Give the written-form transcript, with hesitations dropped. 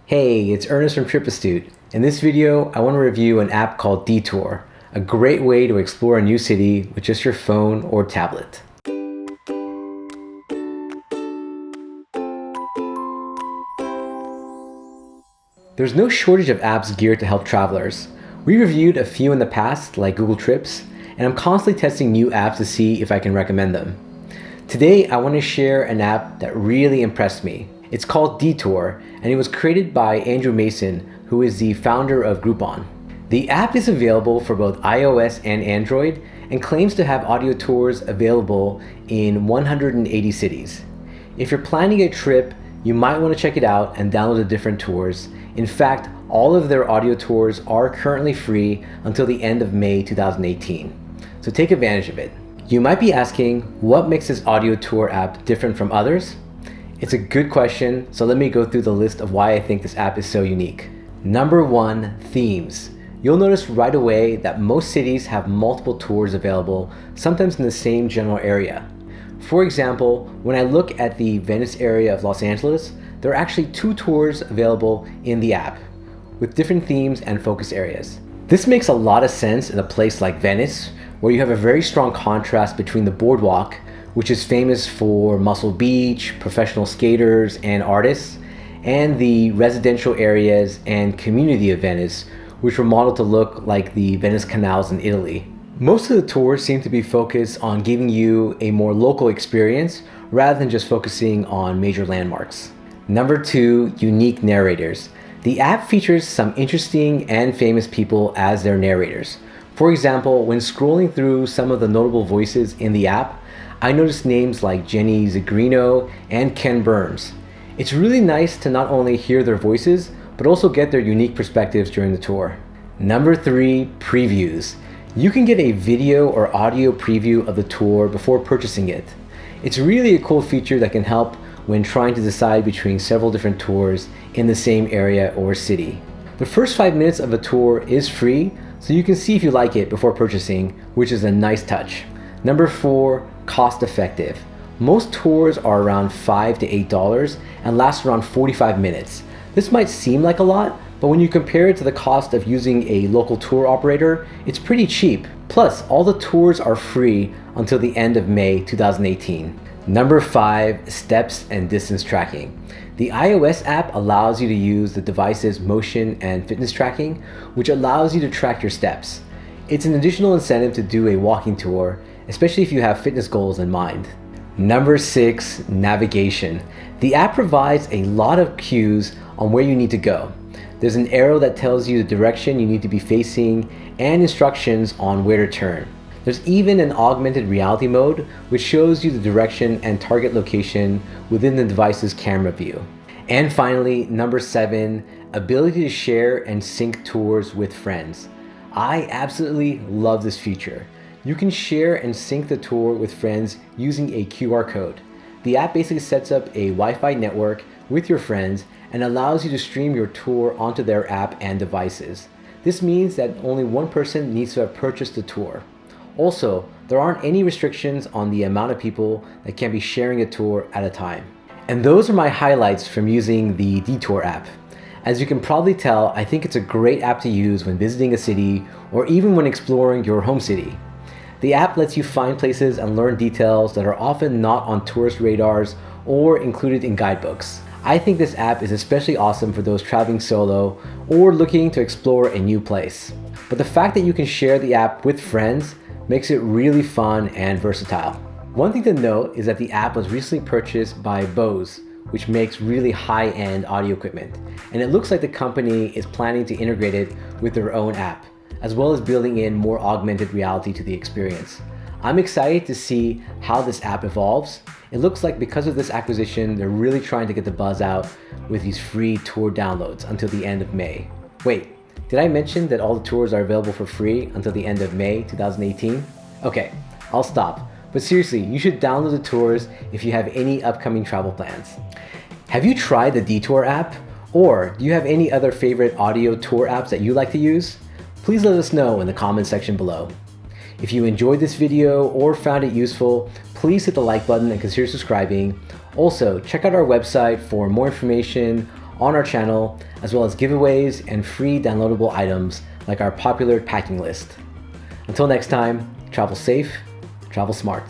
Hey, it's Ernest from Trip Astute. In this video, I want to review an app called Detour, a great way to explore a new city with just your phone or tablet. There's no shortage of apps geared to help travelers. We reviewed a few in the past, like Google Trips, and I'm constantly testing new apps to see if I can recommend them. Today, I want to share an app that really impressed me. It's called Detour, and it was created by Andrew Mason, who is the founder of Groupon. The app is available for both iOS and Android and claims to have audio tours available in 180 cities. If you're planning a trip, you might want to check it out and download the different tours. In fact, all of their audio tours are currently free until the end of May 2018. So take advantage of it. You might be asking, what makes this audio tour app different from others? It's a good question, so let me go through the list of why I think this app is so unique. Number 1, themes. You'll notice right away that most cities have multiple tours available, sometimes in the same general area. For example, when I look at the Venice area of Los Angeles, there are actually 2 tours available in the app, with different themes and focus areas. This makes a lot of sense in a place like Venice, where you have a very strong contrast between the boardwalk, which is famous for Muscle Beach, professional skaters, and artists, and the residential areas and community of Venice, which were modeled to look like the Venice canals in Italy. Most of the tours seem to be focused on giving you a more local experience rather than just focusing on major landmarks. Number 2, unique narrators. The app features some interesting and famous people as their narrators. For example, when scrolling through some of the notable voices in the app, I noticed names like Jenny Zigrino and Ken Burns. It's really nice to not only hear their voices, but also get their unique perspectives during the tour. Number 3, previews. You can get a video or audio preview of the tour before purchasing it. It's really a cool feature that can help when trying to decide between several different tours in the same area or city. The first 5 minutes of a tour is free, so you can see if you like it before purchasing, which is a nice touch. Number 4, cost effective. Most tours are around $5 to $8 and last around 45 minutes. This might seem like a lot, but when you compare it to the cost of using a local tour operator, it's pretty cheap. Plus, all the tours are free until the end of May 2018. Number 5, steps and distance tracking. The iOS app allows you to use the device's motion and fitness tracking, which allows you to track your steps. It's an additional incentive to do a walking tour, especially if you have fitness goals in mind. Number 6, navigation. The app provides a lot of cues on where you need to go. There's an arrow that tells you the direction you need to be facing and instructions on where to turn. There's even an augmented reality mode, which shows you the direction and target location within the device's camera view. And finally, number 7, ability to share and sync tours with friends. I absolutely love this feature. You can share and sync the tour with friends using a QR code. The app basically sets up a Wi-Fi network with your friends and allows you to stream your tour onto their app and devices. This means that only one person needs to have purchased the tour. Also, there aren't any restrictions on the amount of people that can be sharing a tour at a time. And those are my highlights from using the Detour app. As you can probably tell, I think it's a great app to use when visiting a city or even when exploring your home city. The app lets you find places and learn details that are often not on tourist radars or included in guidebooks. I think this app is especially awesome for those traveling solo or looking to explore a new place. But the fact that you can share the app with friends makes it really fun and versatile. One thing to note is that the app was recently purchased by Bose, which makes really high-end audio equipment, and it looks like the company is planning to integrate it with their own app, as well as building in more augmented reality to the experience. I'm excited to see how this app evolves. It looks like because of this acquisition, they're really trying to get the buzz out with these free tour downloads until the end of May. Wait, did I mention that all the tours are available for free until the end of May 2018? Okay, I'll stop. But seriously, you should download the tours if you have any upcoming travel plans. Have you tried the Detour app? Or do you have any other favorite audio tour apps that you like to use? Please let us know in the comments section below. If you enjoyed this video or found it useful, please hit the like button and consider subscribing. Also, check out our website for more information on our channel, as well as giveaways and free downloadable items like our popular packing list. Until next time, travel safe, travel smart.